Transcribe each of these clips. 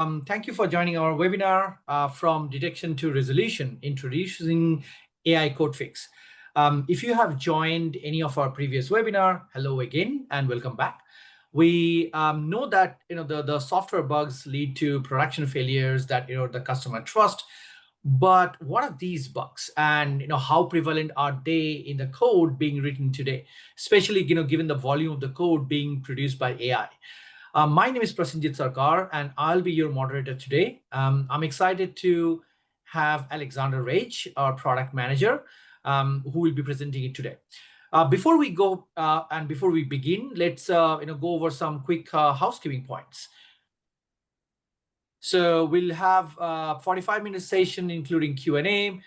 Thank you for joining our webinar from detection to resolution, introducing AI CodeFix. If you have joined any of our previous webinar, hello again and welcome back. We know that the software bugs lead to production failures that the customer trust. But what are these bugs, and how prevalent are they in the code being written today, especially given the volume of the code being produced by AI? My name is Prasenjit Sarkar, and I'll be your moderator today. I'm excited to have Alexander Rage, our product manager, who will be presenting it today. Before we go and before we begin, let's go over some quick housekeeping points. So we'll have a 45-minute session, including Q&A.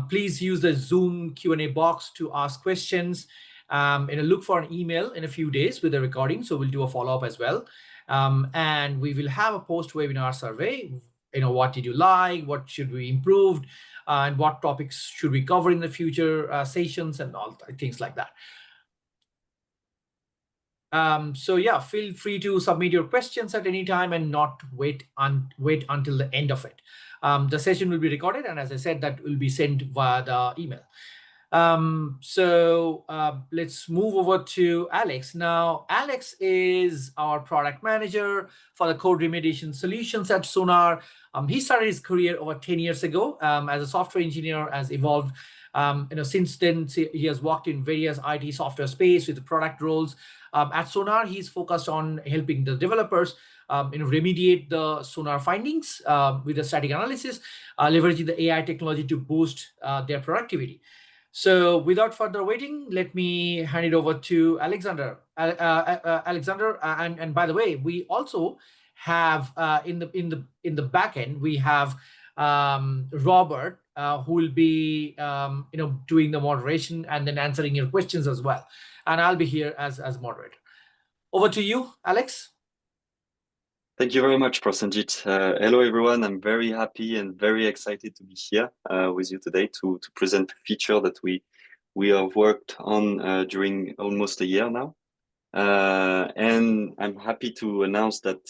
Please use the Zoom Q&A box to ask questions. Look for an email in a few days with the recording, so we'll do a follow-up as well. And we will have a post-webinar survey. What did you like? What should we improve? And what topics should we cover in the future sessions and all things like that. So yeah, feel free to submit your questions at any time and not wait until the end of it. The session will be recorded, and as I said, that will be sent via the email. Let's move over to Alex. Now, Alex is our product manager for the code remediation solutions at Sonar. He started his career over 10 years ago as a software engineer, has evolved. Since then, he has worked in various IT software space with the product roles. At Sonar, he's focused on helping the developers remediate the Sonar findings with the static analysis, leveraging the AI technology to boost their productivity. So without further waiting, let me hand it over to Alexander. Alexander, and by the way, we also have in the back end, we have Robert, who will be doing the moderation and then answering your questions as well. And I'll be here as moderator. Over to you, Alex. Thank you very much, Prasenjit. Hello, everyone. I'm very happy and very excited to be here with you today to present a feature that we have worked on during almost a year now. And I'm happy to announce that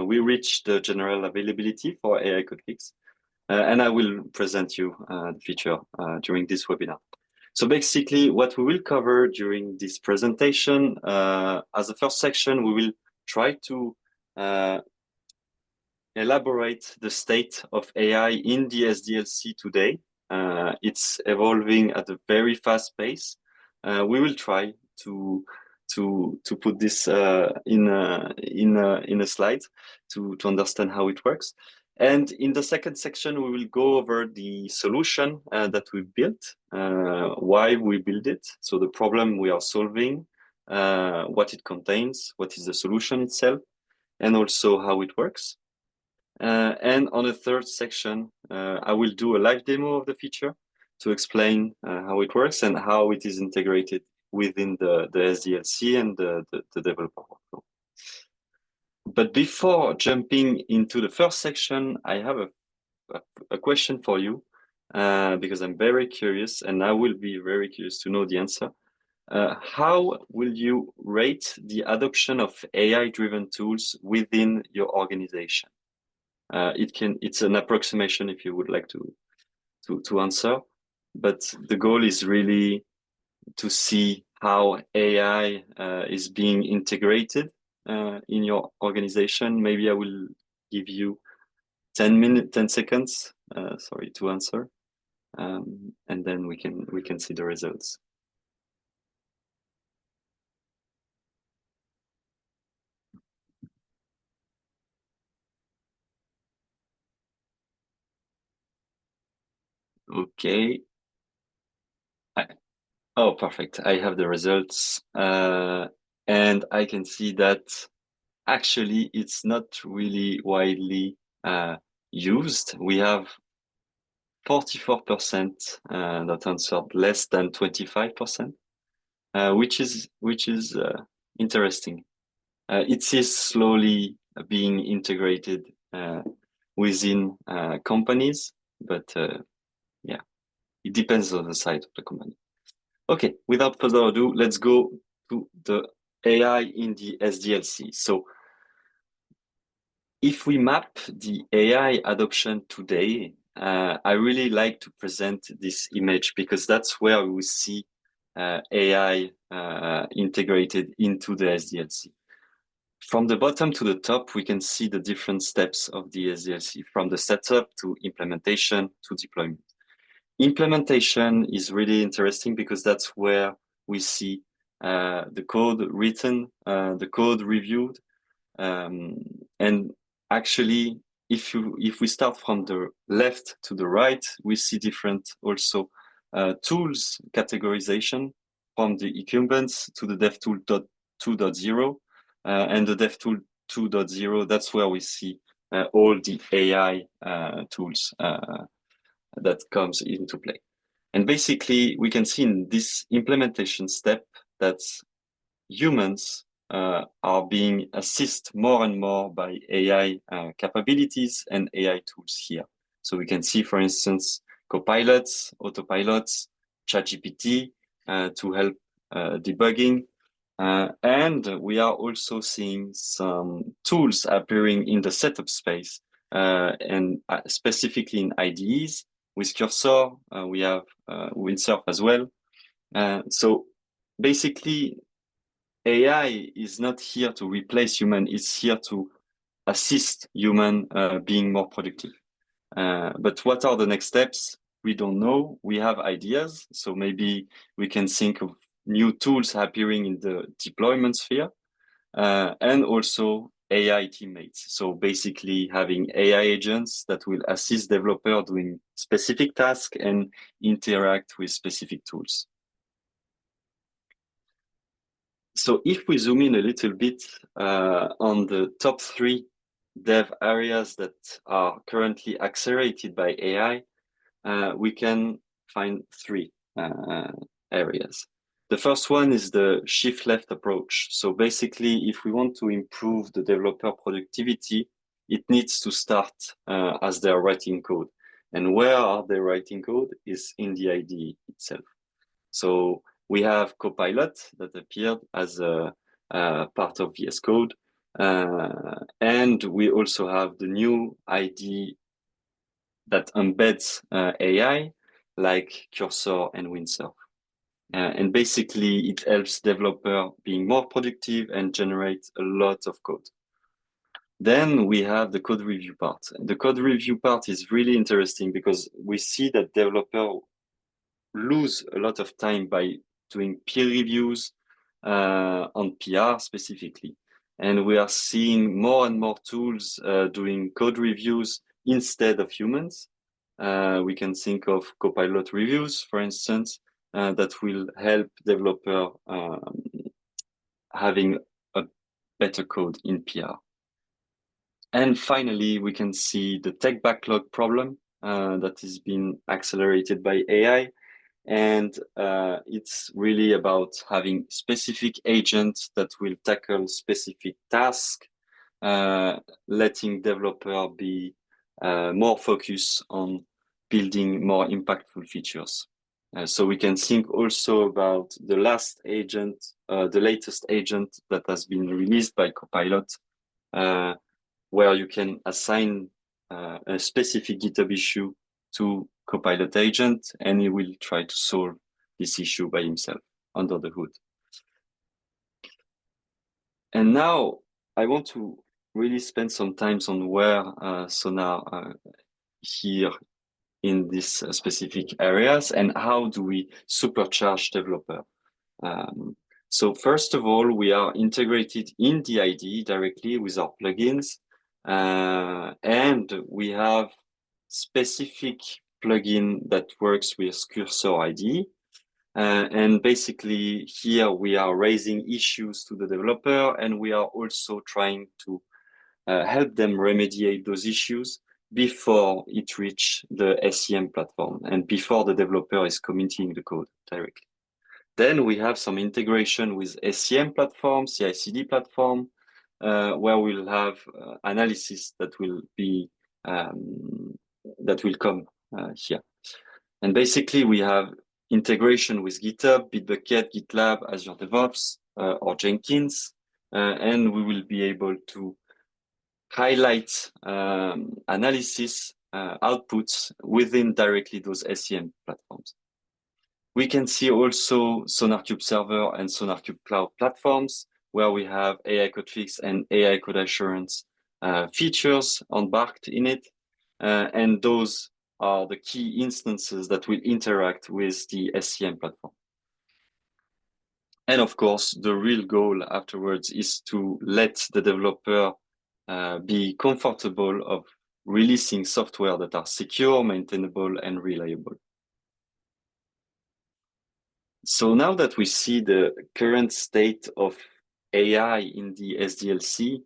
we reached the general availability for AI CodeFix. And I will present you the feature during this webinar. So basically, what we will cover during this presentation, as a first section, we will try to elaborate the state of AI in the SDLC today. It's evolving at a very fast pace. We will try to put this in a slide to understand how it works. And in the second section, we will go over the solution that we built, why we build it, so the problem we are solving, what it contains, what is the solution itself, and also how it works. And on the third section, I will do a live demo of the feature to explain how it works and how it is integrated within the SDLC and the developer workflow. But before jumping into the first section, I have a question for you because I'm very curious, and I will be very curious to know the answer. How will you rate the adoption of AI-driven tools within your organization? It's an approximation if you would like to answer, but the goal is really to see how AI is being integrated in your organization. Maybe I will give you 10 seconds, to answer, and then we can see the results. Okay. Oh, perfect. I have the results, and I can see that actually it's not really widely used. We have 44% that answered less than 25%, which is interesting. It is slowly being integrated within companies, but yeah, it depends on the size of the company. Okay, without further ado, let's go to the AI in the SDLC. So if we map the AI adoption today, I really like to present this image because that's where we see AI integrated into the SDLC. From the bottom to the top, we can see the different steps of the SDLC, from the setup to implementation to deployment. Implementation is really interesting because that's where we see the code written, the code reviewed, and actually, if we start from the left to the right, we see different also tools categorization from the incumbents to the DevTool 2.0 and the DevTool 2.0. That's where we see all the AI tools that comes into play. And basically, we can see in this implementation step that humans are being assisted more and more by AI capabilities and AI tools here. So we can see, for instance, copilots, autopilots, ChatGPT to help debugging. And we are also seeing some tools appearing in the setup space and specifically in IDEs. With Cursor, we have Windsurf as well. So basically, AI is not here to replace human, it's here to assist human being more productive. But what are the next steps? We don't know. We have ideas. So maybe we can think of new tools appearing in the deployment sphere and also AI teammates. So basically having AI agents that will assist developer doing specific tasks and interact with specific tools. So if we zoom in a little bit on the top 3 dev areas that are currently accelerated by AI, we can find 3 areas. The first one is the shift left approach. So basically, if we want to improve the developer productivity, it needs to start as they're writing code. And where are they writing code is in the IDE itself. So we have Copilot that appeared as a part of VS Code. And we also have the new IDE that embeds AI like Cursor and Windsurf. And basically, it helps developer being more productive and generate a lot of code. Then we have the code review part. The code review part is really interesting because we see that developers lose a lot of time by doing peer reviews on PR specifically. And we are seeing more and more tools doing code reviews instead of humans. We can think of Copilot reviews, for instance, that will help developer having a better code in PR. And finally, we can see the tech backlog problem that is being accelerated by AI. And it's really about having specific agents that will tackle specific tasks, letting developer be more focused on building more impactful features. So we can think also about the latest agent that has been released by Copilot, where you can assign a specific GitHub issue to Copilot agent, and he will try to solve this issue by himself under the hood. And now I want to really spend some time on where Sonar here in these specific areas and how do we supercharge developer. So first of all, we are integrated in the IDE directly with our plugins, and we have specific plugin that works with Cursor IDE. And basically here we are raising issues to the developer, and we are also trying to help them remediate those issues before it reach the SCM platform and before the developer is committing the code directly. Then we have some integration with SCM platform, CI/CD platform, where we'll have analysis that will be that will come here. And basically, we have integration with GitHub, Bitbucket, GitLab, Azure DevOps, or Jenkins, and we will be able to highlight analysis outputs within directly those SCM platforms. We can see also SonarCube Server and SonarCube Cloud platforms, where we have AI CodeFix and AI Code Assurance features embarked in it. And those are the key instances that will interact with the SCM platform. And of course, the real goal afterwards is to let the developer be comfortable of releasing software that are secure, maintainable, and reliable. So now that we see the current state of AI in the SDLC,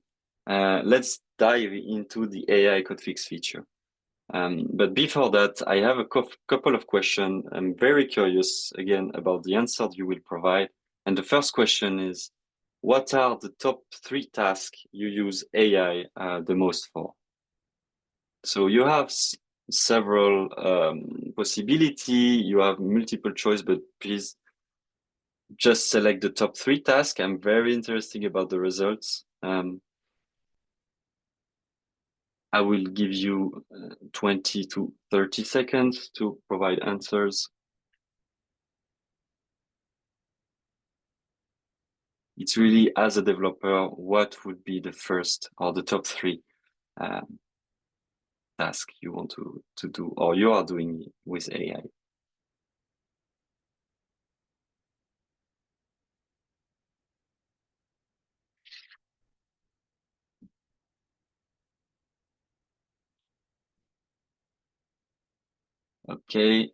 let's dive into the AI CodeFix feature. But before that, I have a couple of questions. I'm very curious again about the answer you will provide. And the first question is, what are the top 3 tasks you use AI the most for? So you have several possibility, you have multiple choice, but please just select the top 3 tasks. I'm very interested about the results. I will give you 20 to 30 seconds to provide answers. It's really, as a developer, what would be the first or the top 3 tasks you want to do or you are doing with AI? Okay,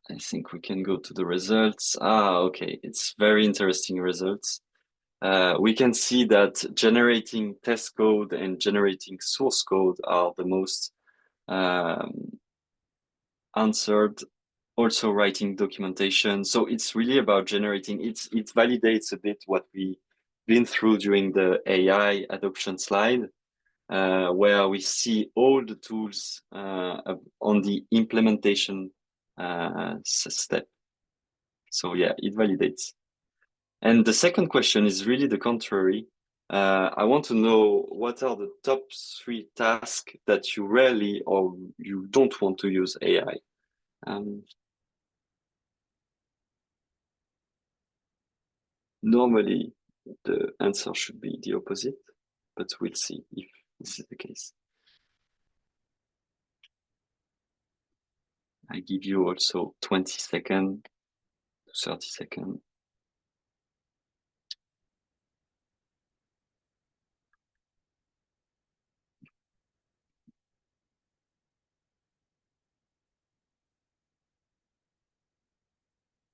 I think we can go to the results. Okay, it's very interesting results. We can see that generating test code and generating source code are the most answered. Also writing documentation. So it's really about generating, it validates a bit what we've been through during the AI adoption slide, where we see all the tools on the implementation step. So yeah, it validates. And the second question is really the contrary. I want to know what are the top 3 tasks that you rarely or you don't want to use AI. Normally, the answer should be the opposite, but we'll see if this is the case. I give you also 20 seconds to 30 seconds.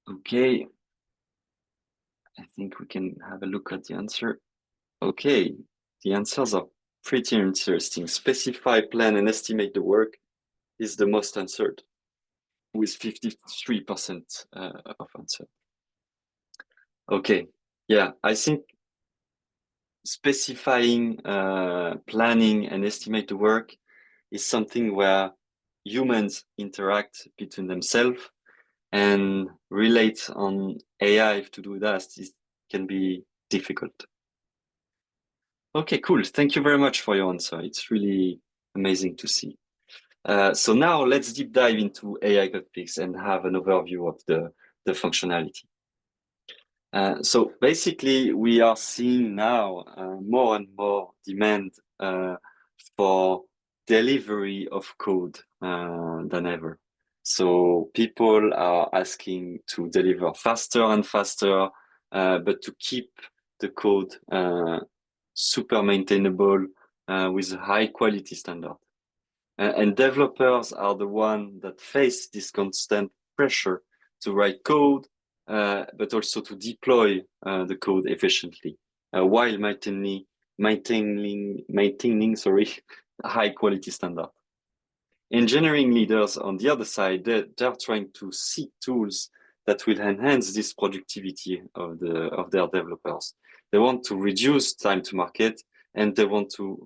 Okay, I think we can have a look at the answer. Okay, the answers are pretty interesting. Specify, plan, and estimate the work is the most answered, with 53% of answer. Okay, yeah, I think specifying, planning, and estimate the work is something where humans interact between themselves, and relate on AI to do that can be difficult. Okay, cool. Thank you very much for your answer. It's really amazing to see. So now let's deep dive into AI CodeFix and have an overview of the functionality. So basically, we are seeing now more and more demand for delivery of code than ever. So people are asking to deliver faster and faster, but to keep the code super maintainable with a high quality standard. And developers are the ones that face this constant pressure to write code, but also to deploy the code efficiently while maintaining a high quality standard. Engineering leaders on the other side, they're trying to seek tools that will enhance this productivity of their developers. They want to reduce time to market, and they want to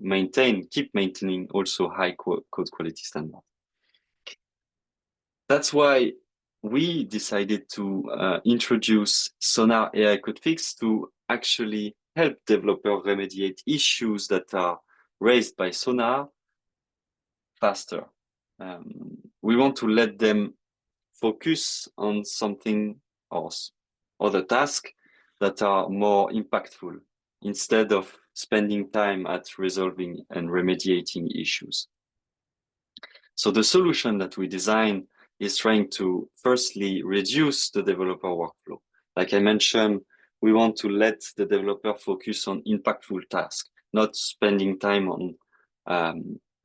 keep maintaining also high code quality standard. That's why we decided to introduce Sonar AI CodeFix to actually help developers remediate issues that are raised by Sonar faster. We want to let them focus on something else, other tasks that are more impactful instead of spending time at resolving and remediating issues. So the solution that we design is trying to firstly reduce the developer workflow. Like I mentioned, we want to let the developer focus on impactful tasks, not spending time on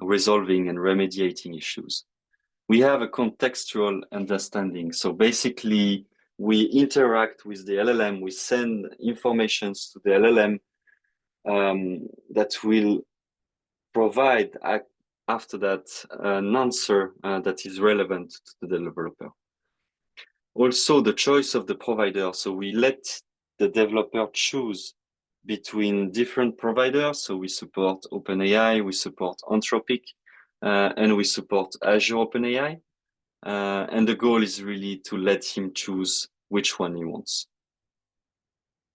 resolving and remediating issues. We have a contextual understanding. So basically, we interact with the LLM, we send informations to the LLM that will provide after that an answer that is relevant to the developer. Also, the choice of the provider. So we let the developer choose between different providers. So we support OpenAI, we support Anthropic, and we support Azure OpenAI. And the goal is really to let him choose which one he wants.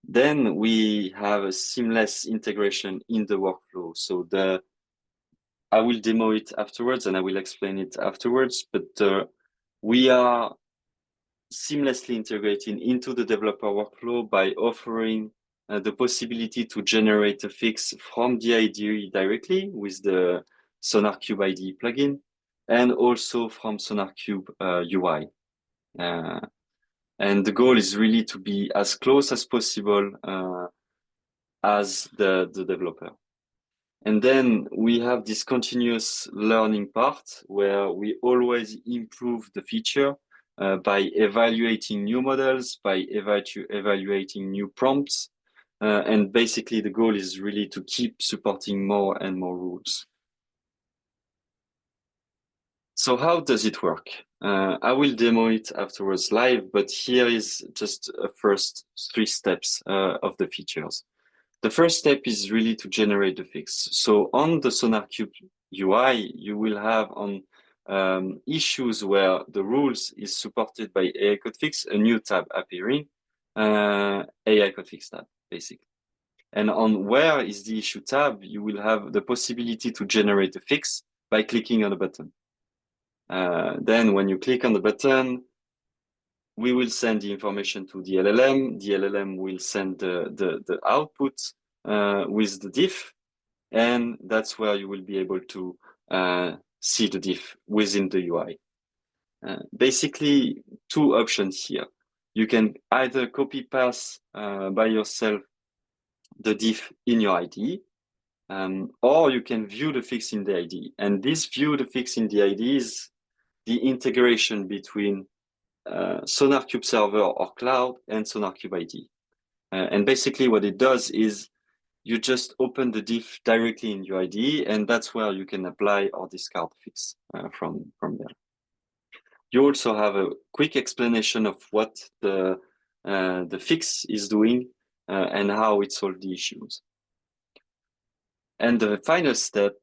Then we have a seamless integration in the workflow. So I will demo it afterwards and I will explain it afterwards, but we are seamlessly integrating into the developer workflow by offering the possibility to generate a fix from the IDE directly with the SonarQube IDE plugin, and also from SonarQube UI. And the goal is really to be as close as possible as the developer. And then we have this continuous learning part where we always improve the feature by evaluating new models, by evaluating new prompts. And basically the goal is really to keep supporting more and more rules. So how does it work? I will demo it afterwards live, but here is just a first 3 steps of the features. The first step is really to generate the fix. So on the SonarQube UI, you will have on issues where the rules is supported by AI CodeFix, a new tab appearing, AI CodeFix tab, basically. And on where is the issue tab, you will have the possibility to generate a fix by clicking on a button. Then when you click on the button, we will send the information to the LLM. The LLM will send the output with the diff, and that's where you will be able to see the diff within the UI. Basically, 2 options here. You can either copy paste by yourself the diff in your IDE, or you can view the fix in the IDE. And this view the fix in the IDE is the integration between SonarQube server or cloud and SonarQube IDE. And basically what it does is you just open the diff directly in your IDE, and that's where you can apply or discard fix from there. You also have a quick explanation of what the fix is doing and how it solves the issues. And the final step,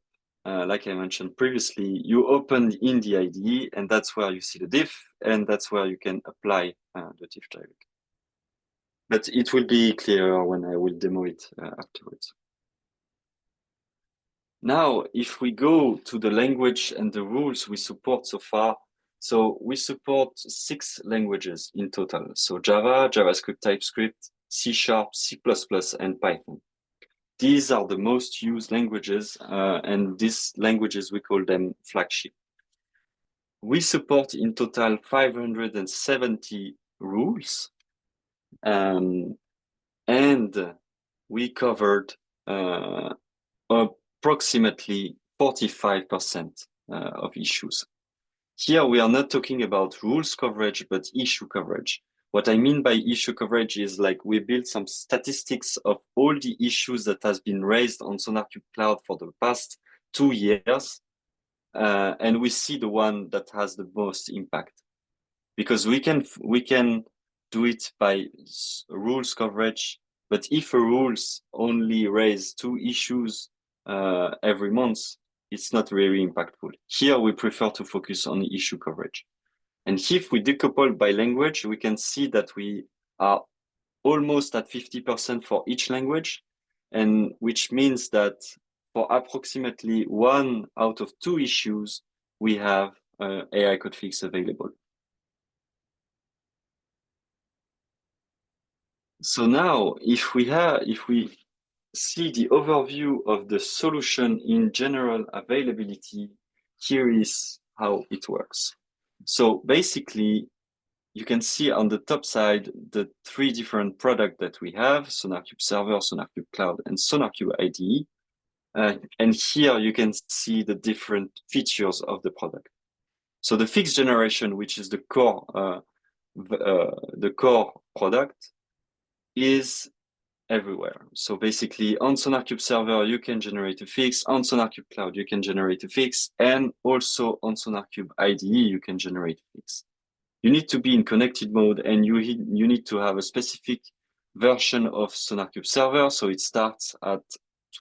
like I mentioned previously, you open in the IDE, and that's where you see the diff, and that's where you can apply the diff directly. But it will be clearer when I will demo it afterwards. Now, if we go to the language and the rules we support so far, so we support 6 languages in total. So Java, JavaScript, TypeScript, C#, C++, and Python. These are the most used languages, and these languages, we call them flagship. We support in total 570 rules, and we covered approximately 45% of issues. Here, we are not talking about rules coverage, but issue coverage. What I mean by issue coverage is like we built some statistics of all the issues that has been raised on SonarQube Cloud for the past 2 years. And we see the one that has the most impact, because we can do it by rules coverage. But if a rules only raise 2 issues every month, it's not very impactful. Here, we prefer to focus on issue coverage. And if we decouple by language, we can see that we are almost at 50% for each language. and which means that for approximately 1 out of 2 issues, we have AI CodeFix available. So now, if we see the overview of the solution in general availability, here is how it works. So basically, you can see on the top side the 3 different products that we have: SonarCube Server, SonarCube Cloud, and SonarCube IDE. And here you can see the different features of the product. So the fixed generation, which is the core product, is everywhere. So basically, on SonarCube Server, you can generate a fix. On SonarCube Cloud, you can generate a fix. And also on SonarCube IDE, you can generate a fix. You need to be in connected mode, and you need to have a specific version of SonarCube Server. So it starts at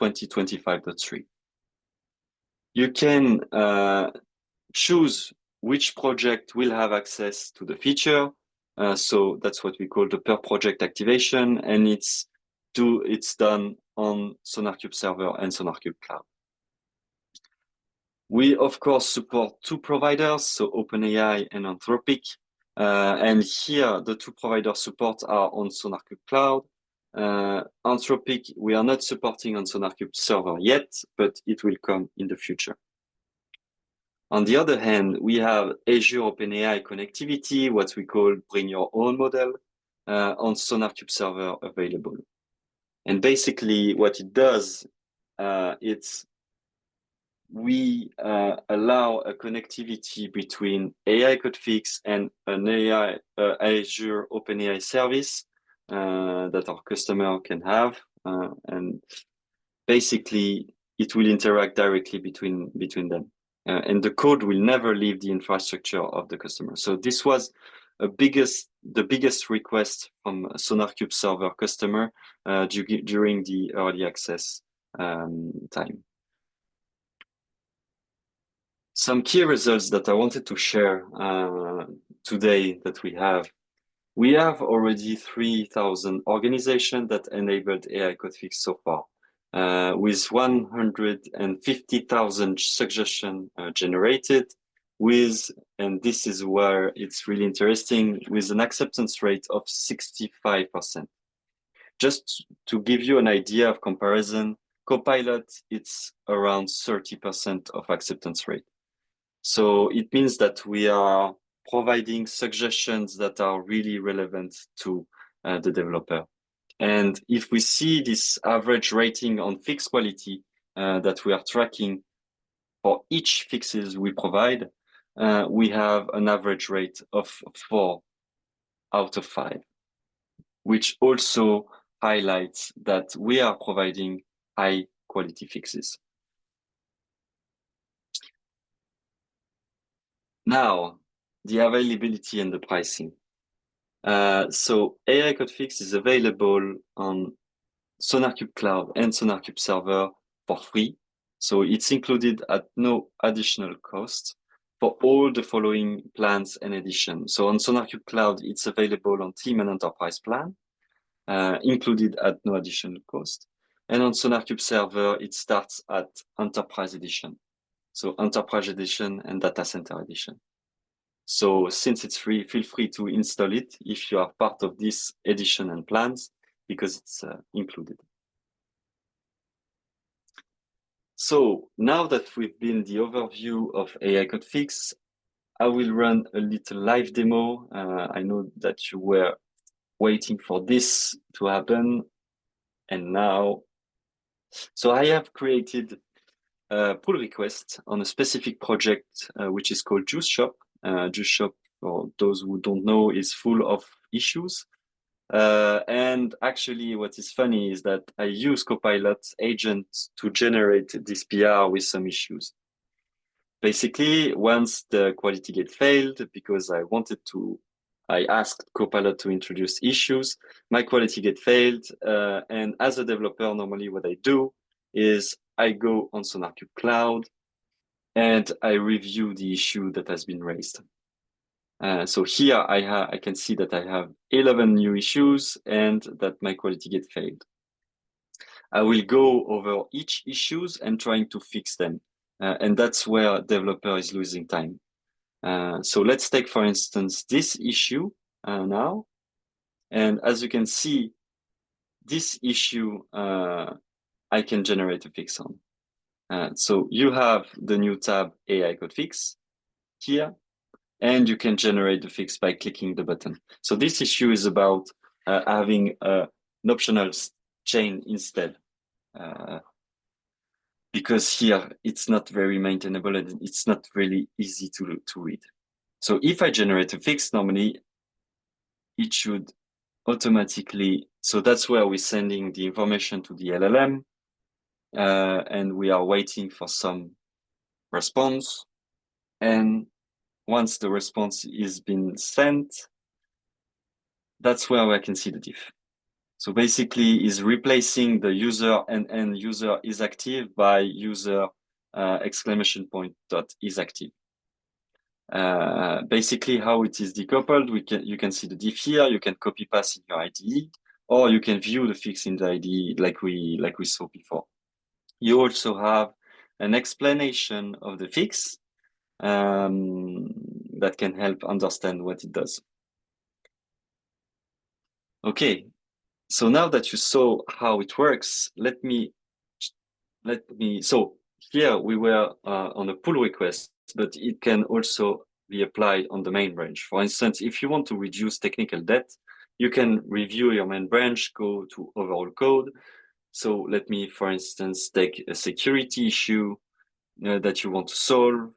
2025.3. You can choose which project will have access to the feature. So that's what we call the per project activation, and it's done on SonarCube Server and SonarCube Cloud. We, of course, support 2 providers, so OpenAI and Anthropic. And here, the 2 provider supports are on SonarCube Cloud. Anthropic, we are not supporting on SonarCube Server yet, but it will come in the future. On the other hand, we have Azure OpenAI connectivity, what we call bring your own model, on SonarCube Server available. And basically what it does, we allow a connectivity between AI CodeFix and an Azure OpenAI service that our customer can have. And basically it will interact directly between them. And the code will never leave the infrastructure of the customer. So this was the biggest request from a SonarCube Server customer during the early access time. Some key results that I wanted to share today that we have. We have already 3,000 organizations that enabled AI CodeFix so far, with 150,000 suggestions generated, and this is where it's really interesting, with an acceptance rate of 65%. Just to give you an idea of comparison, Copilot, it's around 30% of acceptance rate. So it means that we are providing suggestions that are really relevant to the developer. And if we see this average rating on fix quality that we are tracking for each fixes we provide, we have an average rate of 4 out of 5, which also highlights that we are providing high quality fixes. Now, the availability and the pricing. So AI CodeFix is available on SonarCube Cloud and SonarCube Server for free. So it's included at no additional cost for all the following plans and editions. So on SonarCube Cloud, it's available on Team and Enterprise plan, included at no additional cost. And on SonarCube Server, it starts at Enterprise Edition. So Enterprise Edition and Data Center Edition. So since it's free, feel free to install it if you are part of this edition and plans, because it's included. So now that we've been the overview of AI CodeFix, I will run a little live demo. I know that you were waiting for this to happen. And now, so I have created a pull request on a specific project, which is called Juice Shop. Juice Shop, for those who don't know, is full of issues. And actually, what is funny is that I use Copilot agent to generate this PR with some issues. Basically, once the quality gate failed, because I asked Copilot to introduce issues, my quality gate failed. And as a developer, normally what I do is I go on SonarCube Cloud and I review the issue that has been raised. So here I can see that I have 11 new issues and that my quality gate failed. I will go over each issues and trying to fix them. And that's where developer is losing time. So let's take, for instance, this issue now. And as you can see, this issue, I can generate a fix on. So you have the new tab AI CodeFix here, and you can generate the fix by clicking the button. So this issue is about having an optional chain instead. Because here it's not very maintainable and it's not really easy to read. So if I generate a fix, normally it should automatically, so that's where we're sending the information to the LLM, and we are waiting for some response. And once the response is been sent, that's where I can see the diff. So basically is replacing the user and end user is active by user exclamation point dot is active. Basically how it is decoupled, you can see the diff here, you can copy paste in your IDE, or you can view the fix in the IDE like we saw before. You also have an explanation of the fix that can help understand what it does. Okay, so now that you saw how it works, so here we were on a pull request, but it can also be applied on the main branch. For instance, if you want to reduce technical debt, you can review your main branch, go to overall code. So let me, for instance, take a security issue that you want to solve.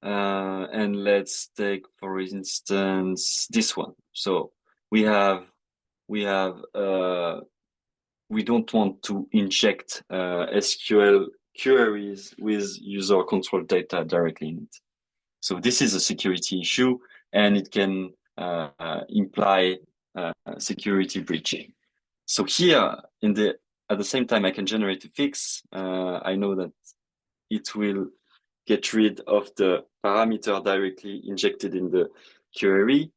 And let's take, for instance, this one. So we don't want to inject SQL queries with user control data directly in it. So this is a security issue, and it can imply security breaching. So here, at the same time, I can generate a fix. I know that it will get rid of the parameter directly injected in the query.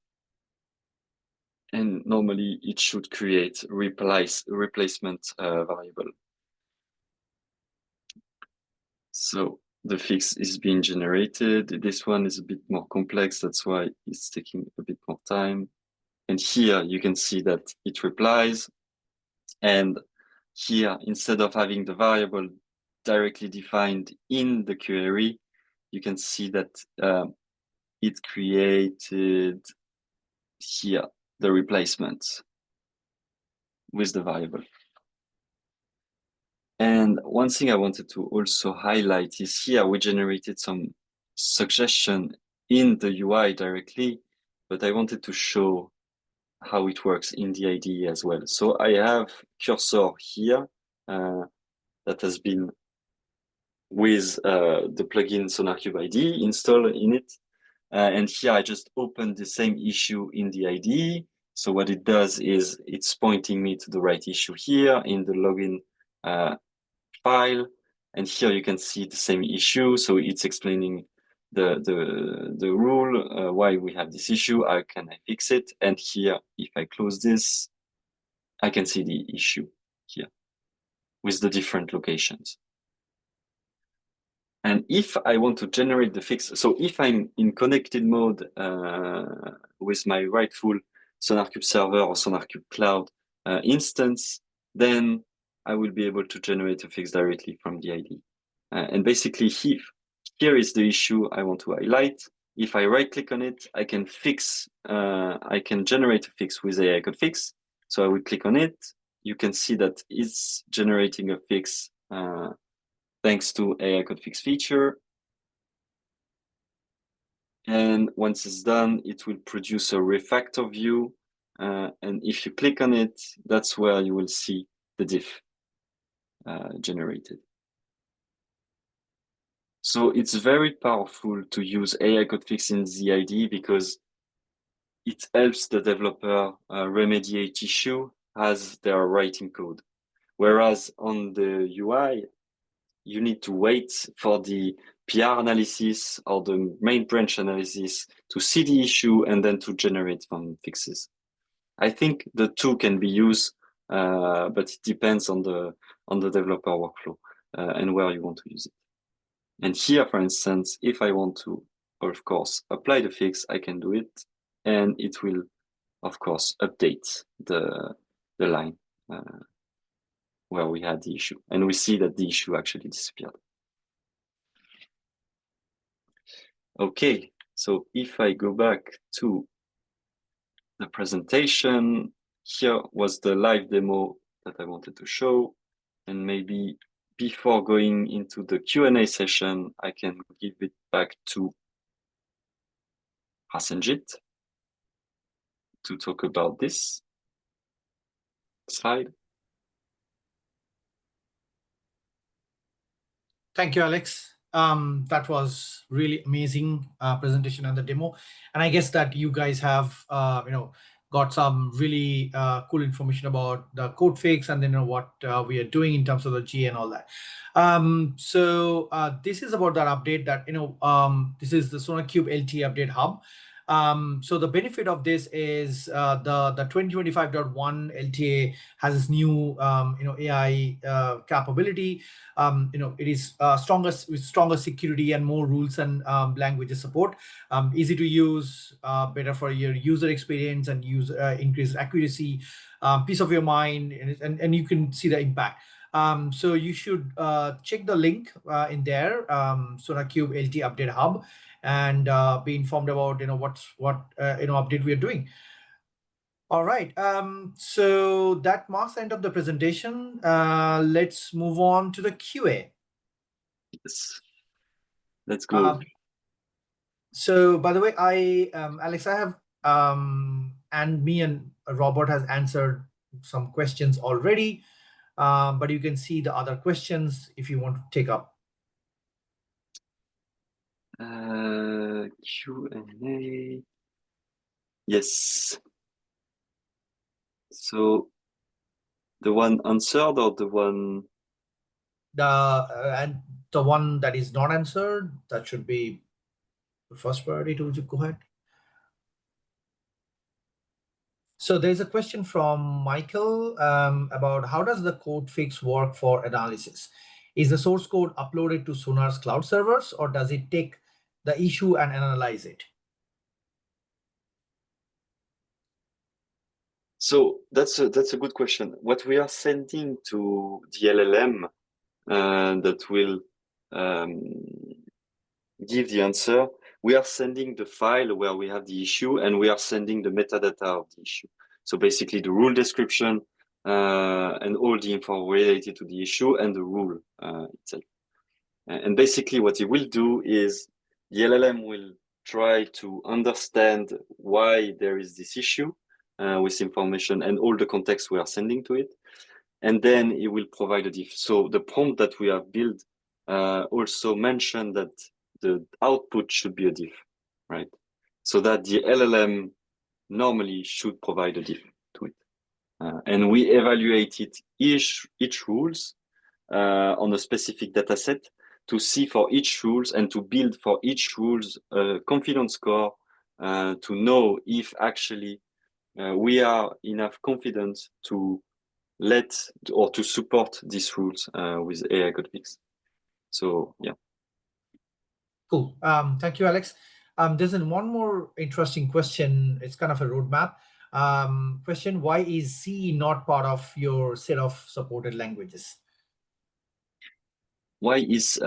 And normally it should create a replacement variable. So the fix is being generated. This one is a bit more complex. That's why it's taking a bit more time. And here you can see that it replies. And here, instead of having the variable directly defined in the query, you can see that it created here the replacement with the variable. And one thing I wanted to also highlight is here we generated some suggestion in the UI directly, but I wanted to show how it works in the IDE as well. So I have cursor here that has been with the plugin SonarCube IDE installed in it. And here I just opened the same issue in the IDE. So what it does is it's pointing me to the right issue here in the login file. And here you can see the same issue. So it's explaining the rule, why we have this issue, how can I fix it? And here, if I close this, I can see the issue here with the different locations. And if I want to generate the fix, so if I'm in connected mode with my rightful SonarCube server or SonarCube Cloud instance, then I will be able to generate a fix directly from the IDE. And basically, here is the issue I want to highlight. If I right-click on it, I can generate a fix with AI CodeFix. So I will click on it. You can see that it's generating a fix thanks to AI CodeFix feature. And once it's done, it will produce a refactor view. And if you click on it, that's where you will see the diff generated. So it's very powerful to use AI CodeFix in the IDE because it helps the developer remediate issue as they are writing code. Whereas on the UI, you need to wait for the PR analysis or the main branch analysis to see the issue and then to generate some fixes. I think the two can be used, but it depends on the on the developer workflow and where you want to use it. And here, for instance, if I want to, of course, apply the fix, I can do it, and it will, of course, update the line where we had the issue. And we see that the issue actually disappeared. Okay, so if I go back to the presentation, here was the live demo that I wanted to show. And maybe before going into the Q&A session, I can give it back to Prasenjit to talk about this slide. Thank you, Alex. That was really amazing presentation and the demo. And I guess that you guys have, got some really cool information about the code fix and then what we are doing in terms of the GA and all that. So this is about that update that, this is the Sonar Cube LT update hub. So the benefit of this is the 2025.1 LTA has this new AI capability. It is with stronger security and more rules and languages support. Easy to use, better for your user experience and increased accuracy, peace of your mind, and you can see the impact. So you should check the link in there, Sonar Cube LT Update Hub, and be informed about what update we are doing. All right. So that marks the end of the presentation. Let's move on to the QA. Yes. Let's go. So by the way, Alex, I have and me and Robert has answered some questions already, but you can see the other questions if you want to take up. Q&A. Yes. So the one answered or the one? And the one that is not answered, that should be the first priority to go ahead. So there's a question from Michael about how does the code fix work for analysis? Is the source code uploaded to Sonar's cloud servers, or does it take the issue and analyze it? So that's a good question. What we are sending to the LLM that will give the answer, we are sending the file where we have the issue, and we are sending the metadata of the issue. So basically the rule description and all the info related to the issue and the rule itself. And basically what it will do is the LLM will try to understand why there is this issue with information and all the context we are sending to it. And then it will provide a diff. So the prompt that we have built also mentioned that the output should be a diff, right? So that the LLM normally should provide a diff to it. And we evaluated each rules on a specific data set to see for each rules and to build for each rules a confidence score to know if actually we are enough confident to let or to support these rules with AI CodeFix. So yeah. Cool. Thank you, Alex. There's one more interesting question. It's kind of a roadmap question. Why is C not part of your set of supported languages? Why is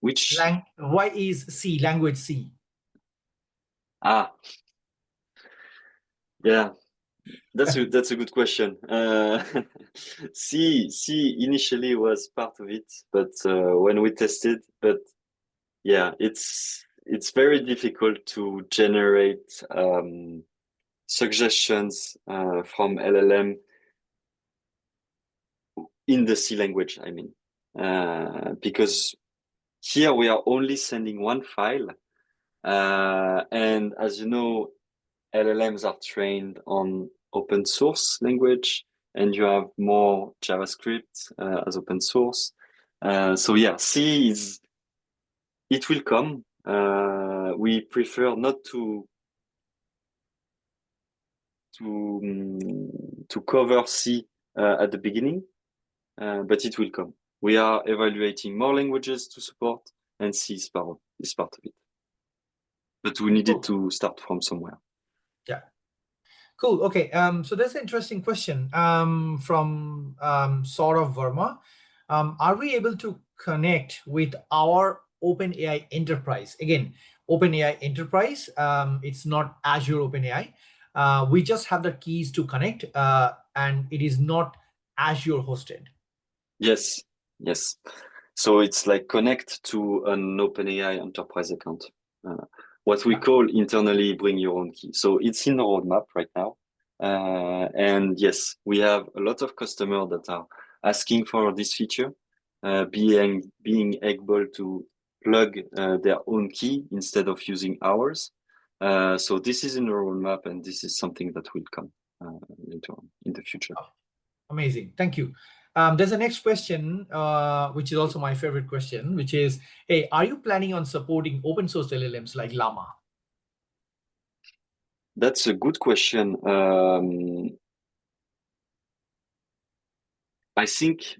which? Why is C, language C? Yeah, that's a good question. C initially was part of it, but when we tested, but yeah, it's very difficult to generate suggestions from LLM in the C language, I mean, because here we are only sending one file. And as you know, LLMs are trained on open source language, and you have more JavaScript as open source. So yeah, C it will come. We prefer not to cover C at the beginning, but it will come. We are evaluating more languages to support, and C is part of it. But we needed to start from somewhere. Yeah. Cool. Okay. So there's an interesting question from Saurav Verma. Are we able to connect with our OpenAI Enterprise? Again, OpenAI Enterprise, it's not Azure OpenAI. We just have the keys to connect, and it is not Azure hosted. Yes. So it's like connect to an OpenAI enterprise account. What we call internally bring your own key. So it's in the roadmap right now. And yes, we have a lot of customers that are asking for this feature, being able to plug their own key instead of using ours. So this is in the roadmap, and this is something that will come later on in the future. Amazing. Thank you. There's a next question, which is also my favorite question, which is, hey, are you planning on supporting open source LLMs like Llama? That's a good question. I think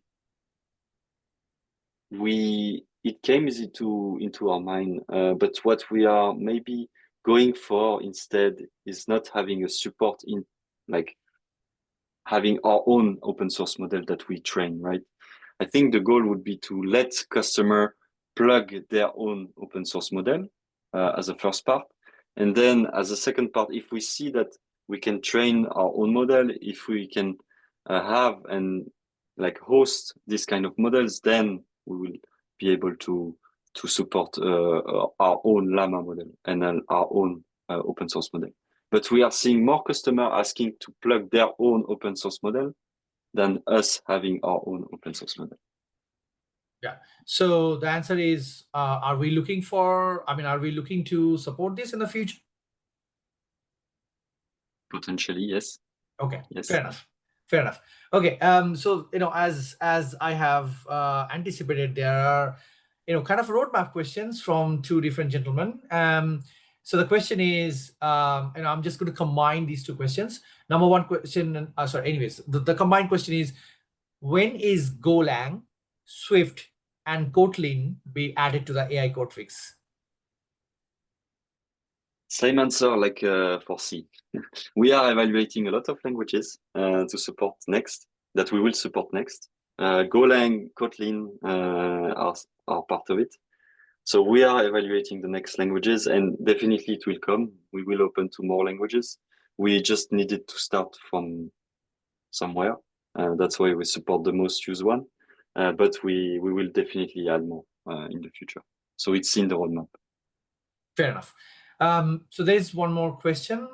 it came easy into our mind, but what we are maybe going for instead is not having a support in like having our own open source model that we train, right? I think the goal would be to let customer plug their own open source model as a first part. And then as a second part, if we see that we can train our own model, if we can have and like host this kind of models, then we will be able to support our own Llama model and then our own open source model. But we are seeing more customers asking to plug their own open source model than us having our own open source model. Yeah. So the answer is, are we looking to support this in the future? Potentially, yes. Okay. Yes. Fair enough. Okay. So, as I have anticipated, there are, kind of roadmap questions from two different gentlemen. So the question is, I'm just going to combine these two questions. Number one question, the combined question is, when is Golang, Swift, and Kotlin be added to the AI CodeFix? Same answer like for C. We are evaluating a lot of languages to support next, that we will support next. Golang, Kotlin are part of it. So we are evaluating the next languages, and definitely it will come. We will open to more languages. We just needed to start from somewhere. That's why we support the most used one. But we will definitely add more in the future. So it's in the roadmap. Fair enough. So there's one more question.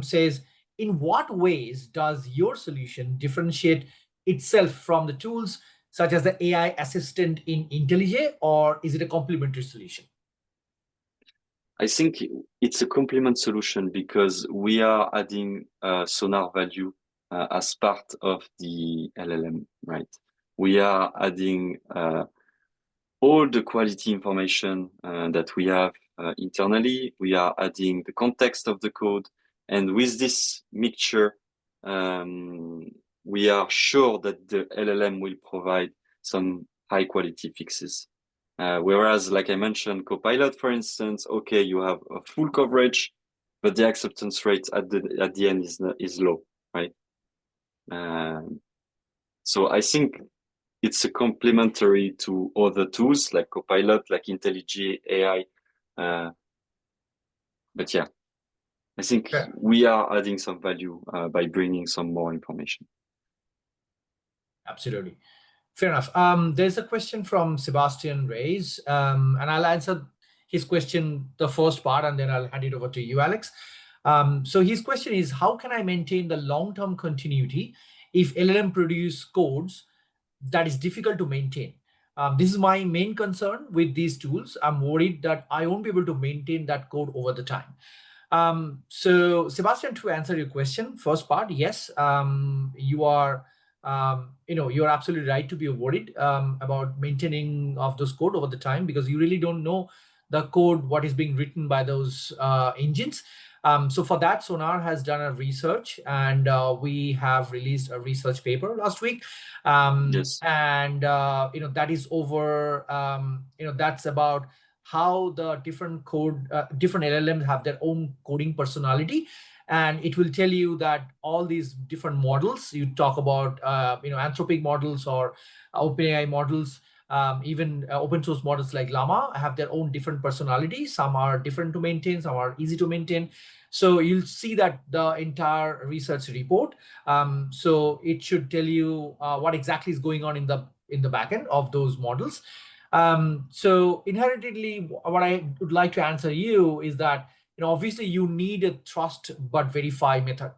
Says, in what ways does your solution differentiate itself from the tools such as the AI assistant in IntelliJ, or is it a complementary solution? I think it's a complement solution because we are adding Sonar value as part of the LLM, right? We are adding all the quality information that we have internally. We are adding the context of the code. And with this mixture, we are sure that the LLM will provide some high quality fixes. Whereas, like I mentioned, Copilot, for instance, okay, you have a full coverage, but the acceptance rate at the end is low, right? So I think it's a complementary to other tools like Copilot, like IntelliJ AI. But yeah, I think we are adding some value by bringing some more information. Absolutely. Fair enough. There's a question from Sebastian Reyes, and I'll answer his question, the first part, and then I'll hand it over to you, Alex. So his question is, how can I maintain the long-term continuity if LLM produce codes that is difficult to maintain? This is my main concern with these tools. I'm worried that I won't be able to maintain that code over the time. So Sebastian, to answer your question, first part, yes, you are you're absolutely right to be worried about maintaining of those code over the time, because you really don't know the code, what is being written by those engines. So for that, Sonar has done a research, and we have released a research paper last week. Yes. And that is over. That's about how the different different LLMs have their own coding personality, and it will tell you that all these different models you talk about, Anthropic models or OpenAI models, even open source models like Llama have their own different personality. Some are different to maintain, some are easy to maintain. So you'll see that the entire research report. So it should tell you what exactly is going on in the backend of those models. So inherently, what I would like to answer you is that, obviously you need a trust but verify method.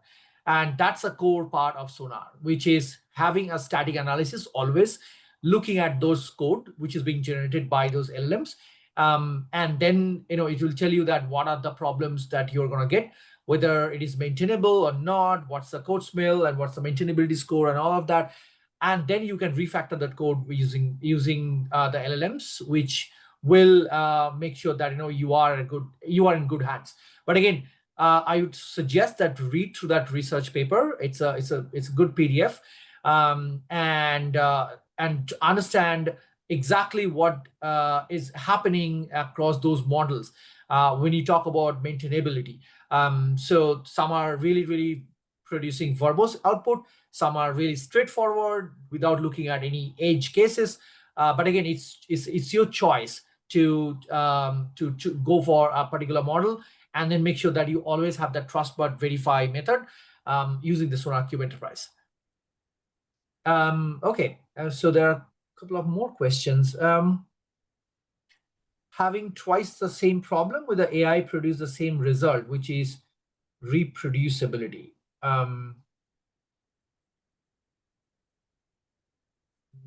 And that's a core part of Sonar, which is having a static analysis, always looking at those code which is being generated by those LLMs. And then, it will tell you that what are the problems that you're going to get, whether it is maintainable or not, what's the code smell, and what's the maintainability score and all of that. And then you can refactor that code using the LLMs, which will make sure that you are in good hands. But again, I would suggest that read through that research paper. It's a good PDF, and to understand exactly what is happening across those models when you talk about maintainability. So some are really, really producing verbose output. Some are really straightforward without looking at any edge cases. But again, it's your choice to go for a particular model, and then make sure that you always have that trust but verify method using the SonarQube Enterprise. Okay, so there are a couple of more questions. Having twice the same problem with the AI produce the same result, which is reproducibility.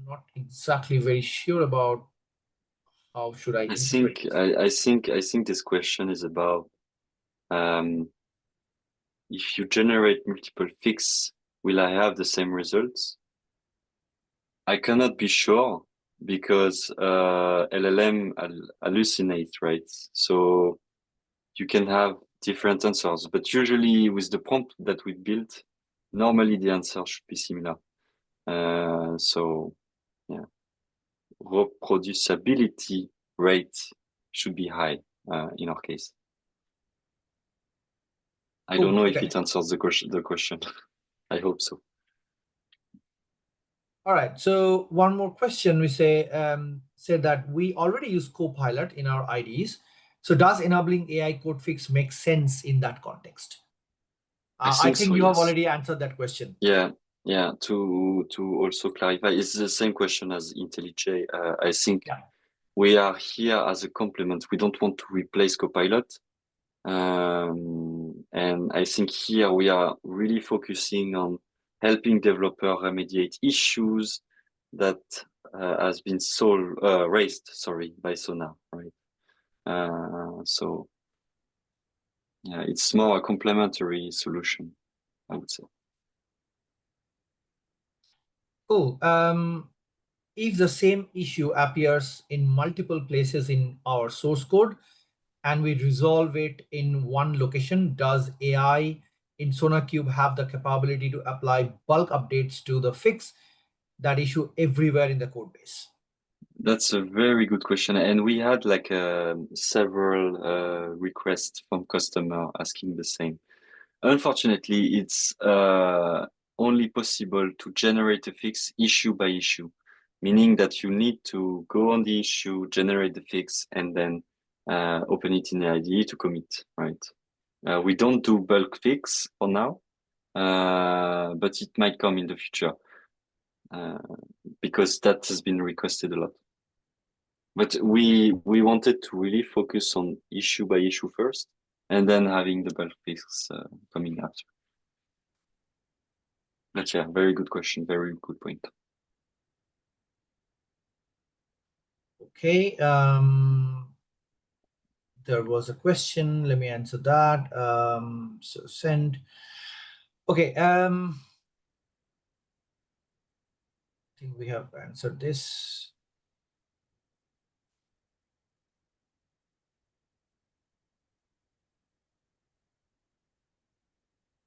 Not exactly very sure about how should I interpret it. I think this question is about if you generate multiple fixes, will I have the same results? I cannot be sure because LLM hallucinate, right? So you can have different answers, but usually with the prompt that we built, normally the answer should be similar. So yeah, reproducibility rate should be high in our case. I Cool. don't know if Okay. it answers the question. I hope so. All right. So one more question. We said that we already use Copilot in our IDs. So does enabling AI code fix make sense in that context? I I think think so, you have yes. already answered that question. Yeah. To also clarify, it's the same question as IntelliJ. I think Yeah. we are here as a complement. We don't want to replace Copilot. And I think here we are really focusing on helping developer remediate issues that has been raised, by Sonar, right? So yeah, it's more a complementary solution, I would say. Cool. If the same issue appears in multiple places in our source code and we resolve it in one location, does AI in SonarQube have the capability to apply bulk updates to the fix that issue everywhere in the code base? That's a very good question, and we had like several requests from customer asking the same. Unfortunately, it's only possible to generate a fix issue by issue, meaning that you need to go on the issue, generate the fix, and then open it in the IDE to commit, right? We don't do bulk fix for now, but it might come in the future because that has been requested a lot. But we wanted to really focus on issue by issue first, and then having the bulk fix coming after. But yeah, very good question, very good point. Okay. There was a question. Let me answer that. So send. Okay. I think we have answered this.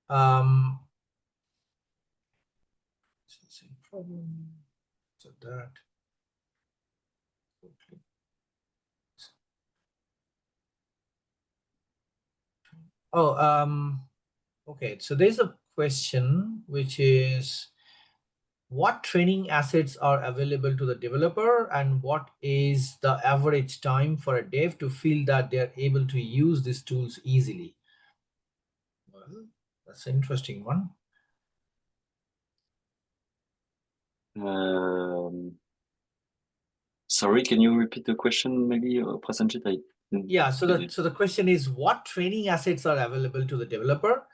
Problem. So that. Oh, okay. So there's a question which is, what training assets are available to the developer, and what is the average time for a dev to feel that they're able to use these tools easily? Well, that's an interesting one. Sorry, can you repeat the question, maybe, Prasenjit? Yeah, so the question is, what training assets are available to the developer,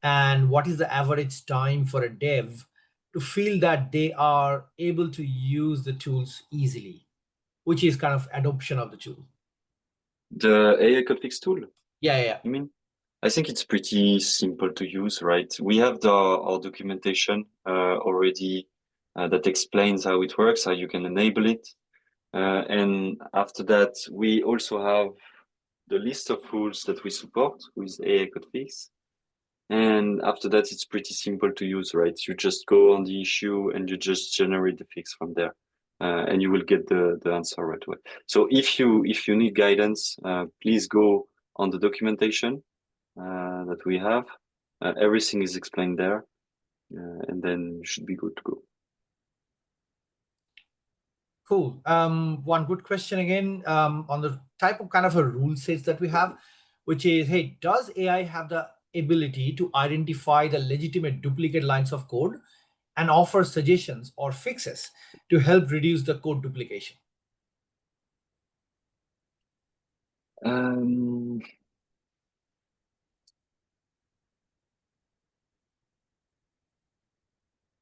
and what is the average time for a dev to feel that they are able to use the tools easily, which is kind of adoption of the tool. The AI CodeFix tool? Yeah. You mean? I think it's pretty simple to use, right? We have our documentation already that explains how it works, how you can enable it. And after that, we also have the list of rules that we support with AI CodeFix. And after that, it's pretty simple to use, right? You just go on the issue and you just generate the fix from there. And you will get the answer right away. So if you need guidance, please go on the documentation that we have. Everything is explained there, and then you should be good to go. Cool. One good question again on the type of kind of a rule sets that we have, which is, hey, does AI have the ability to identify the legitimate duplicate lines of code and offer suggestions or fixes to help reduce the code duplication?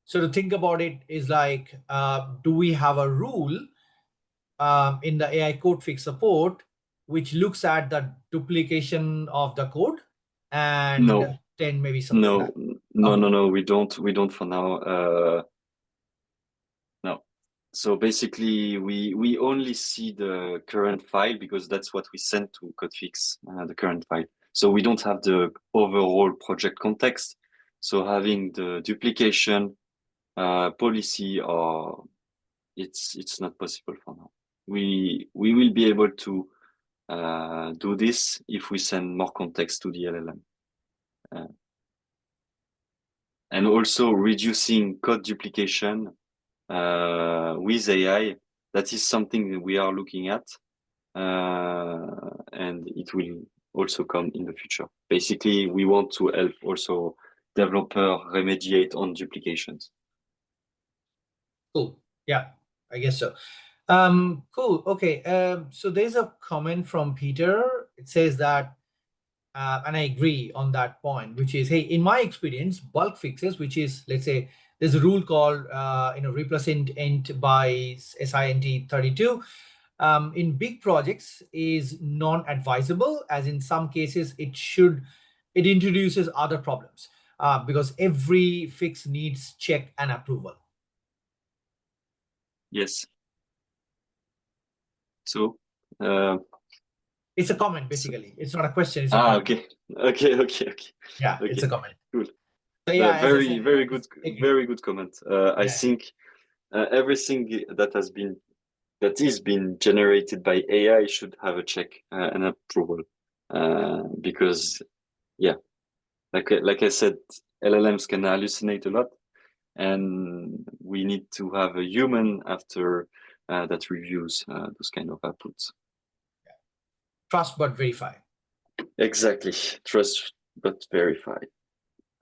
So to think about it is like, do we have a rule in the AI code fix support which looks at the duplication of the code and No, then maybe something like that? no, we don't for now. No. So basically, we only see the current file because that's what we sent to CodeFix, the current file. So we don't have the overall project context. So having the duplication policy, or it's not possible for now. We will be able to do this if we send more context to the LLM. And also reducing code duplication with AI, that is something that we are looking at, and it will also come in the future. Basically, we want to help also developer remediate on duplications. Cool. Yeah, I guess so. Cool. Okay. So there's a comment from Peter. It says that, and I agree on that point, which is, hey, in my experience, bulk fixes, which is, let's say, there's a rule called, replace int by SINT 32. In big projects is non-advisable, as in some cases it introduces other problems because every fix needs check and approval. Yes. So it's a comment, basically. It's not a question. It's a comment. Okay. Yeah, Okay. It's a comment. Cool. So yeah, as I said, very good comment. I think everything that is being generated by AI should have a check and approval, because like I said, LLMs can hallucinate a lot, and we need to have a human after that reviews those kind of outputs. Trust but verify. Exactly. Trust but verify.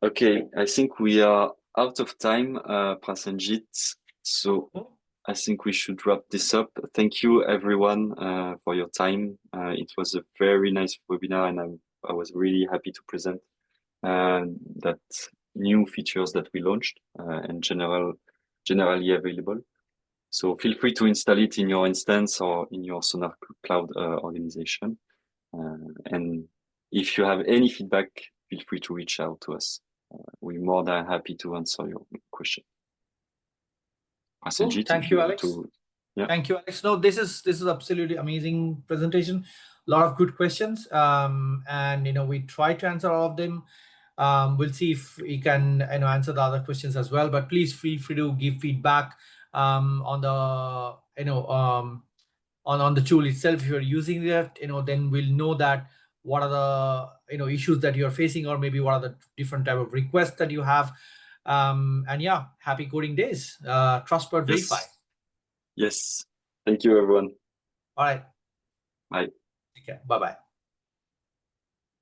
Okay, I think we are out of time, Prasenjit. So I think we should wrap this up. Thank you, everyone, for your time. It was a very nice webinar, and I was really happy to present that new features that we launched and generally available. So feel free to install it in your instance or in your Sonar Cloud organization. And if you have any feedback, feel free to reach out to us. We're more than happy to answer your question. Cool. Thank you, Alex. Yeah. Thank you, Alex. No, this is absolutely amazing presentation. A lot of good questions, and we try to answer all of them. We'll see if we can answer the other questions as well. But please feel free to give feedback on the on the tool itself. If you're using that, then we'll know that what are the issues that you're facing, or maybe what are the different type of requests that you have. And yeah, happy coding days. Trust but verify. Yes. Thank you, everyone. All right. Bye. Take care. Bye-bye.